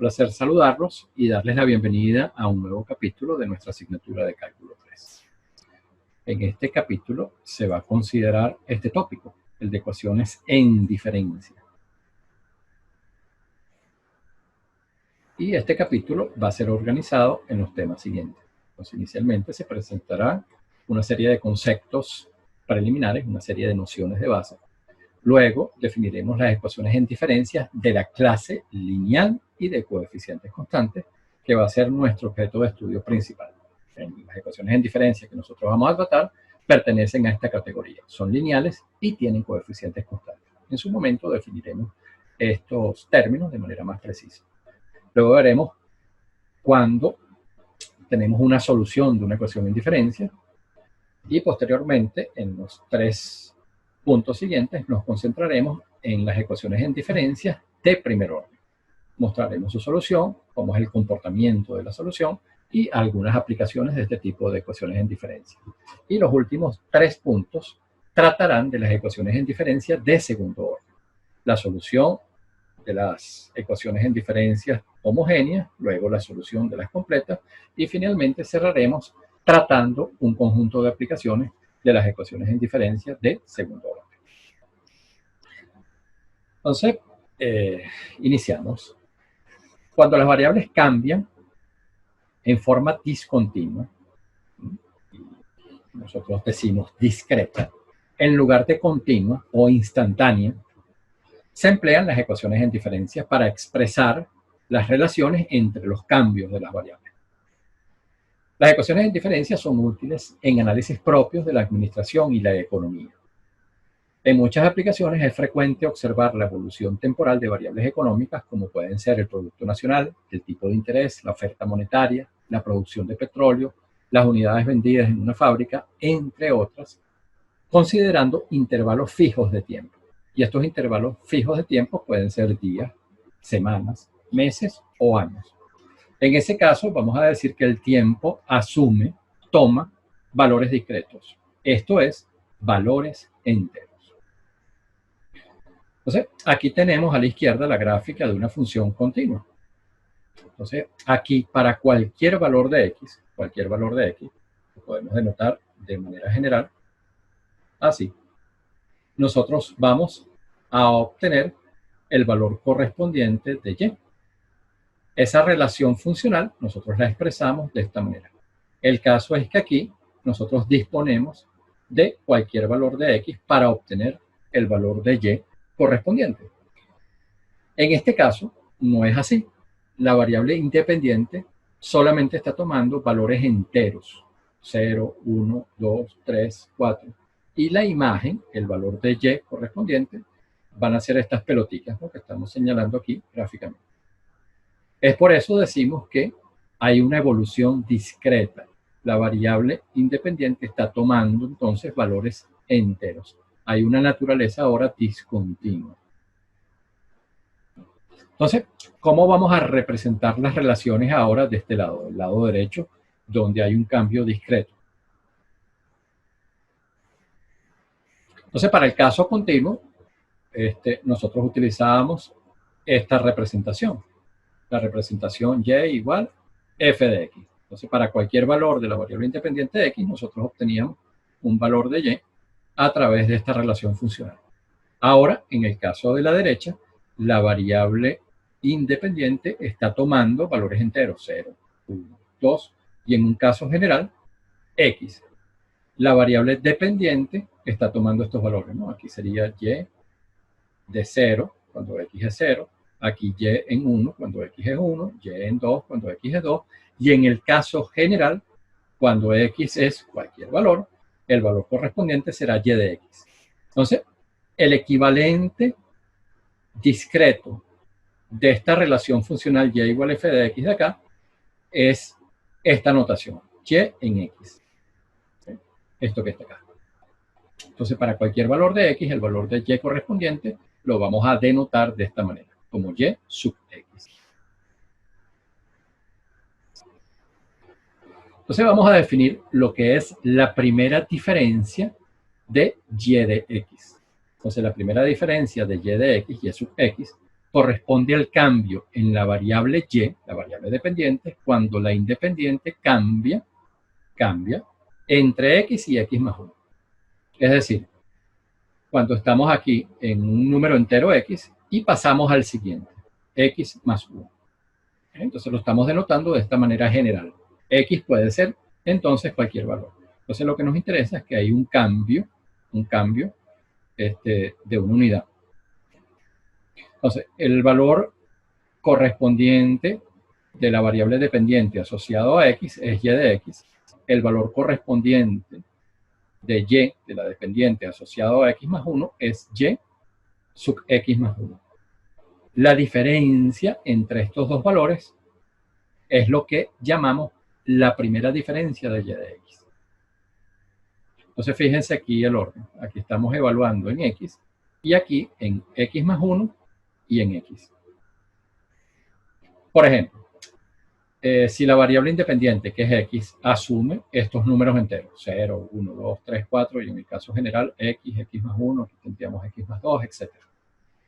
placer saludarlos y darles la bienvenida a un nuevo capítulo de nuestra asignatura de Cálculo 3. En este capítulo se va a considerar este tópico, el de ecuaciones en diferencia. Y este capítulo va a ser organizado en los temas siguientes. Entonces, inicialmente se presentará una serie de conceptos preliminares, una serie de nociones de base. Luego definiremos las ecuaciones en diferencia de la clase lineal y de coeficientes constantes, que va a ser nuestro objeto de estudio principal. Las ecuaciones en diferencia que nosotros vamos a tratar pertenecen a esta categoría. Son lineales y tienen coeficientes constantes. En su momento definiremos estos términos de manera más precisa. Luego veremos cuando tenemos una solución de una ecuación en diferencia y posteriormente en los tres puntos siguientes nos concentraremos en las ecuaciones en diferencia de primer orden. Mostraremos su solución, cómo es el comportamiento de la solución y algunas aplicaciones de este tipo de ecuaciones en diferencia. Y los últimos tres puntos tratarán de las ecuaciones en diferencia de segundo orden. La solución de las ecuaciones en diferencia homogéneas, luego la solución de las completas y finalmente cerraremos tratando un conjunto de aplicaciones de las ecuaciones en diferencia de segundo orden. Entonces, iniciamos. Cuando las variables cambian en forma discontinua, nosotros decimos discreta, en lugar de continua o instantánea, se emplean las ecuaciones en diferencia para expresar las relaciones entre los cambios de las variables. Las ecuaciones en diferencia son útiles en análisis propios de la administración y la economía. En muchas aplicaciones es frecuente observar la evolución temporal de variables económicas como pueden ser el Producto Nacional, el tipo de interés, la oferta monetaria, la producción de petróleo, las unidades vendidas en una fábrica, entre otras, considerando intervalos fijos de tiempo. Y estos intervalos fijos de tiempo pueden ser días, semanas, meses o años. En ese caso, vamos a decir que el tiempo toma valores discretos. Esto es, valores enteros. Entonces, aquí tenemos a la izquierda la gráfica de una función continua. Entonces, aquí para cualquier valor de x, lo podemos denotar de manera general así. Nosotros vamos a obtener el valor correspondiente de y. Esa relación funcional nosotros la expresamos de esta manera. El caso es que aquí nosotros disponemos de cualquier valor de x para obtener el valor de y correspondiente. En este caso no es así. La variable independiente solamente está tomando valores enteros, 0, 1, 2, 3, 4. Y la imagen, el valor de y correspondiente, van a ser estas pelotitas, ¿no?, que estamos señalando aquí gráficamente. Es por eso decimos que hay una evolución discreta. La variable independiente está tomando entonces valores enteros. Hay una naturaleza ahora discontinua. Entonces, ¿cómo vamos a representar las relaciones ahora de este lado, del lado derecho, donde hay un cambio discreto? Entonces, para el caso continuo, nosotros utilizábamos esta representación. La representación y igual f de x. Entonces, para cualquier valor de la variable independiente de x, nosotros obteníamos un valor de y a través de esta relación funcional. Ahora, en el caso de la derecha, la variable independiente está tomando valores enteros, 0, 1, 2, y en un caso general, x. La variable dependiente está tomando estos valores, ¿no? Aquí sería y de 0, cuando x es 0, aquí y en 1, cuando x es 1, y en 2, cuando x es 2, y en el caso general, cuando x es cualquier valor, el valor correspondiente será y de x. Entonces, el equivalente discreto de esta relación funcional y igual a f de x de acá es esta notación, y en x. ¿Sí? Esto que está acá. Entonces, para cualquier valor de x, el valor de y correspondiente lo vamos a denotar de esta manera, como y sub x. Entonces vamos a definir lo que es la primera diferencia de y de x. Entonces la primera diferencia de y de x, y sub x, corresponde al cambio en la variable y, la variable dependiente, cuando la independiente cambia entre x y x más 1. Es decir, cuando estamos aquí en un número entero x y pasamos al siguiente, x más 1. Entonces lo estamos denotando de esta manera general. X puede ser entonces cualquier valor. Entonces lo que nos interesa es que hay un cambio de una unidad. Entonces el valor correspondiente de la variable dependiente asociado a x es y de x. El valor correspondiente de y de la dependiente asociado a x más 1 es y sub x más 1. La diferencia entre estos dos valores es lo que llamamos la primera diferencia de y de x. Entonces fíjense aquí el orden. Aquí estamos evaluando en x y aquí en x más 1 y en x. Por ejemplo, si la variable independiente, que es x, asume estos números enteros, 0, 1, 2, 3, 4, y en el caso general, x más 1, aquí tendríamos x más 2, etc.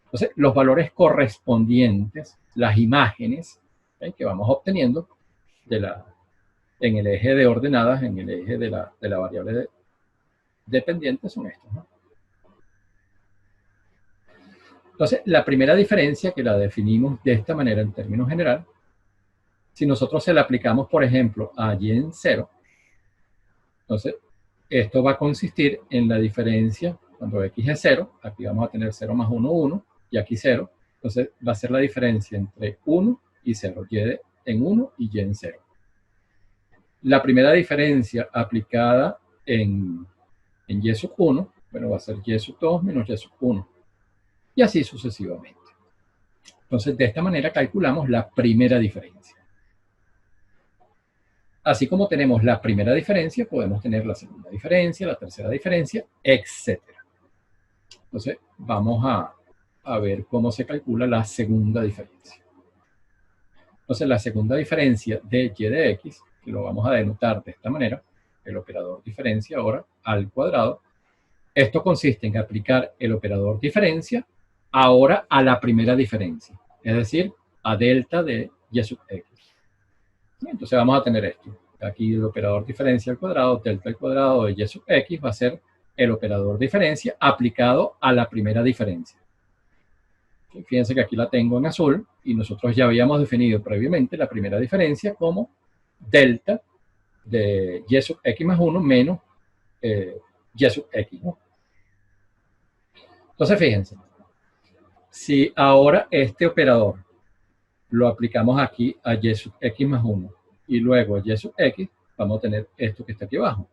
Entonces, los valores correspondientes, las imágenes que vamos obteniendo en el eje de ordenadas, en el eje de la variable dependiente, son estos, ¿no? Entonces, la primera diferencia, que la definimos de esta manera en términos general, si nosotros se la aplicamos, por ejemplo, a y en 0, entonces esto va a consistir en la diferencia, cuando x es 0, aquí vamos a tener 0 más 1, 1, y aquí 0, entonces va a ser la diferencia entre 1 y 0, y en 1 y y en 0. La primera diferencia aplicada en y sub 1, bueno, va a ser y sub 2 menos y sub 1, y así sucesivamente. Entonces, de esta manera calculamos la primera diferencia. Así como tenemos la primera diferencia, podemos tener la segunda diferencia, la tercera diferencia, etc. Entonces, vamos a ver cómo se calcula la segunda diferencia. Entonces, la segunda diferencia de y de x, que lo vamos a denotar de esta manera, el operador diferencia ahora al cuadrado. Esto consiste en aplicar el operador diferencia ahora a la primera diferencia, es decir, a delta de y sub x. Entonces vamos a tener esto. Aquí el operador diferencia al cuadrado, delta al cuadrado de y sub x va a ser el operador diferencia aplicado a la primera diferencia. Fíjense que aquí la tengo en azul y nosotros ya habíamos definido previamente la primera diferencia como delta de y sub x más 1 menos y sub x, ¿no? Entonces fíjense, si ahora este operador lo aplicamos aquí a y sub x más 1 y luego a y sub x, vamos a tener esto que está aquí abajo.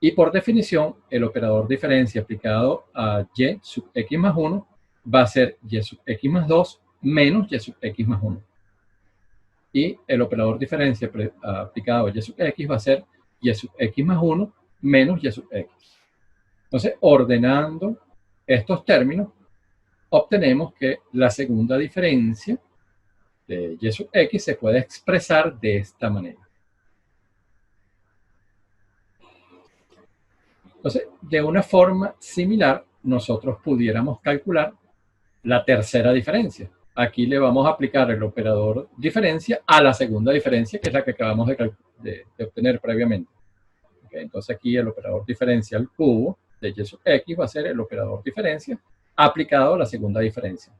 Y por definición, el operador diferencia aplicado a y sub x más 1 va a ser y sub x más 2 menos y sub x más 1. Y el operador diferencia aplicado a y sub x va a ser y sub x más 1 menos y sub x. Entonces, ordenando estos términos, obtenemos que la segunda diferencia de y sub x se puede expresar de esta manera. Entonces, de una forma similar, nosotros pudiéramos calcular la tercera diferencia. Aquí le vamos a aplicar el operador diferencia a la segunda diferencia, que es la que acabamos de obtener previamente. Okay, entonces aquí el operador diferencia al cubo de y sub x va a ser el operador diferencia aplicado a la segunda diferencia.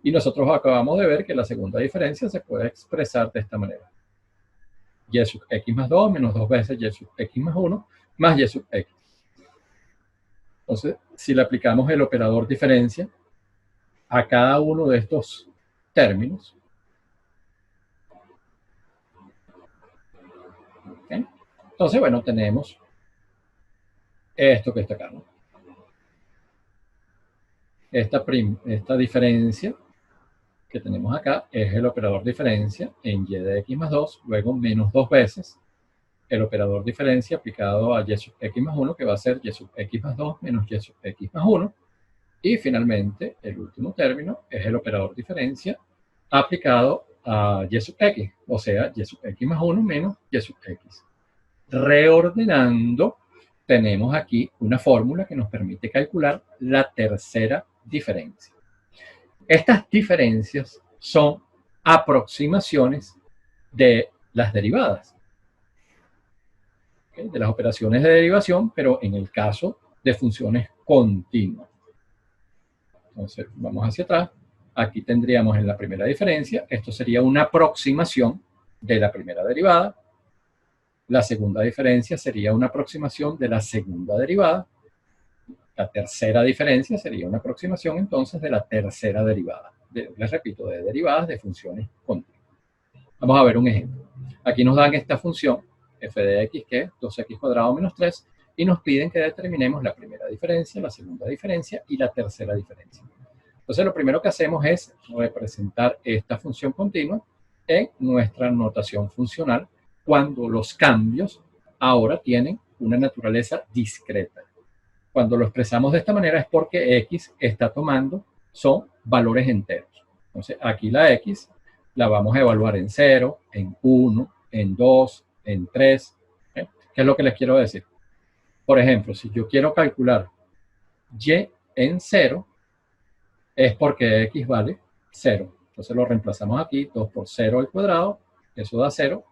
Y nosotros acabamos de ver que la segunda diferencia se puede expresar de esta manera. Y sub x más 2 menos 2 veces y sub x más 1 más y sub x. Entonces, si le aplicamos el operador diferencia a cada uno de estos términos, ¿okay? Entonces, bueno, tenemos esto que está acá, ¿no? Esta diferencia que tenemos acá es el operador diferencia en y de x más 2, luego menos 2 veces el operador diferencia aplicado a y sub x más 1, que va a ser y sub x más 2 menos y sub x más 1. Y finalmente, el último término es el operador diferencia aplicado a y sub x, o sea, y sub x más 1 menos y sub x. Reordenando, tenemos aquí una fórmula que nos permite calcular la tercera diferencia. Estas diferencias son aproximaciones de las derivadas, ¿okay? De las operaciones de derivación, pero en el caso de funciones continuas. Entonces, vamos hacia atrás. Aquí tendríamos en la primera diferencia, esto sería una aproximación de la primera derivada. La segunda diferencia sería una aproximación de la segunda derivada. La tercera diferencia sería una aproximación entonces de la tercera derivada. Les repito, de derivadas de funciones continuas. Vamos a ver un ejemplo. Aquí nos dan esta función f de x, que es 2x cuadrado menos 3, y nos piden que determinemos la primera diferencia, la segunda diferencia y la tercera diferencia. Entonces, lo primero que hacemos es representar esta función continua en nuestra notación funcional cuando los cambios ahora tienen una naturaleza discreta. Cuando lo expresamos de esta manera es porque x está tomando, son valores enteros. Entonces, aquí la x la vamos a evaluar en 0, en 1, en 2, en 3. ¿Eh? ¿Qué es lo que les quiero decir? Por ejemplo, si yo quiero calcular y en 0, es porque x vale 0. Entonces lo reemplazamos aquí, 2 por 0 al cuadrado, eso da 0,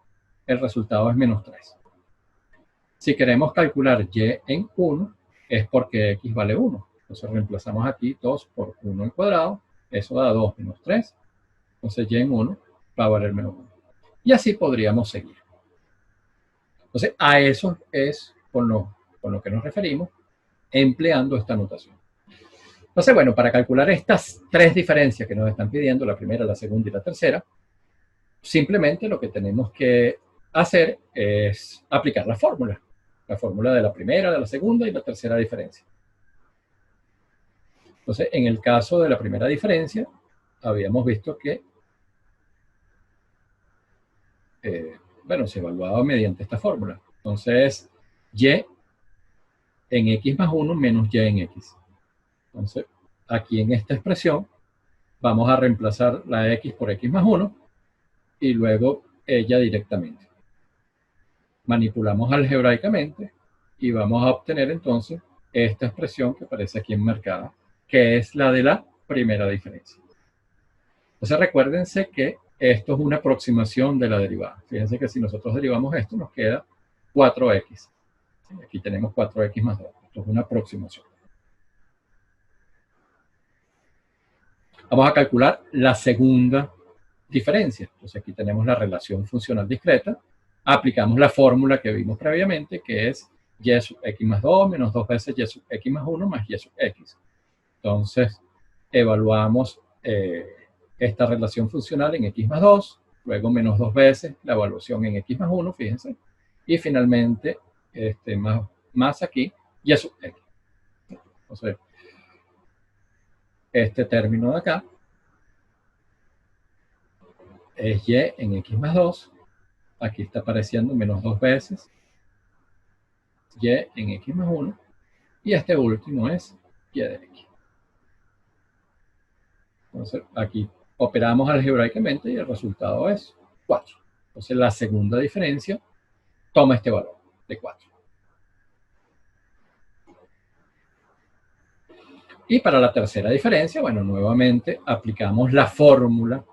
el resultado es menos 3. Si queremos calcular y en 1, es porque x vale 1. Entonces reemplazamos aquí 2 por 1 al cuadrado, eso da 2 menos 3. Entonces y en 1 va a valer menos 1. Y así podríamos seguir. Entonces a eso es con lo que nos referimos empleando esta notación. Entonces, bueno, para calcular estas tres diferencias que nos están pidiendo, la primera, la segunda y la tercera, simplemente lo que tenemos que hacer es aplicar la fórmula de la primera, de la segunda y la tercera diferencia. Entonces, en el caso de la primera diferencia, habíamos visto que, bueno, se evaluaba mediante esta fórmula. Entonces, y en x más 1 menos y en x. Entonces, aquí en esta expresión, vamos a reemplazar la x por x más 1 y luego ella directamente. Manipulamos algebraicamente y vamos a obtener entonces esta expresión que aparece aquí enmarcada, que es la de la primera diferencia. Entonces recuérdense que esto es una aproximación de la derivada. Fíjense que si nosotros derivamos esto, nos queda 4x. Aquí tenemos 4x más 2. Esto es una aproximación. Vamos a calcular la segunda diferencia. Entonces aquí tenemos la relación funcional discreta. Aplicamos la fórmula que vimos previamente, que es y sub x más 2 menos 2 veces y sub x más 1 más y sub x. Entonces, evaluamos esta relación funcional en x más 2, luego menos 2 veces la evaluación en x más 1, fíjense, y finalmente más aquí y sub x. Entonces, este término de acá es y en x más 2. Aquí está apareciendo menos 2 veces y en x más 1. Y este último es y de x. Entonces, aquí operamos algebraicamente y el resultado es 4. Entonces, la segunda diferencia toma este valor de 4. Y para la tercera diferencia, bueno, nuevamente aplicamos la fórmula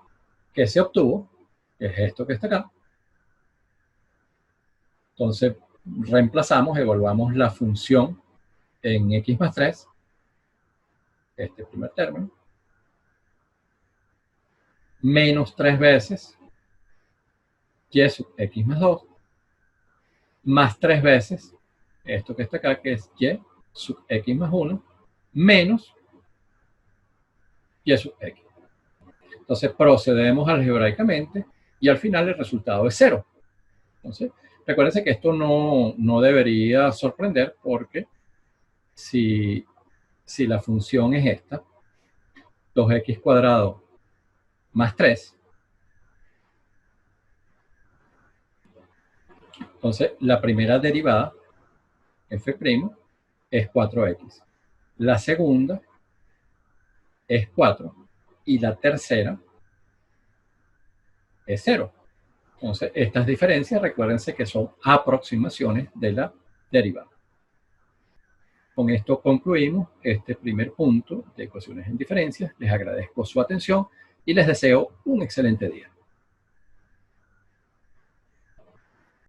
que se obtuvo, que es esto que está acá. Entonces, reemplazamos, evaluamos la función en x más 3, este primer término, menos 3 veces y sub x más 2, más 3 veces esto que está acá, que es y sub x más 1, menos y sub x. Entonces procedemos algebraicamente y al final el resultado es 0. Entonces, recuérdense que esto no debería sorprender porque si la función es esta, 2x cuadrado más 3, entonces la primera derivada, f', es 4x. La segunda es 4 y la tercera es 0. Entonces, estas diferencias, recuérdense que son aproximaciones de la derivada. Con esto concluimos este primer punto de ecuaciones en diferencias. Les agradezco su atención y les deseo un excelente día.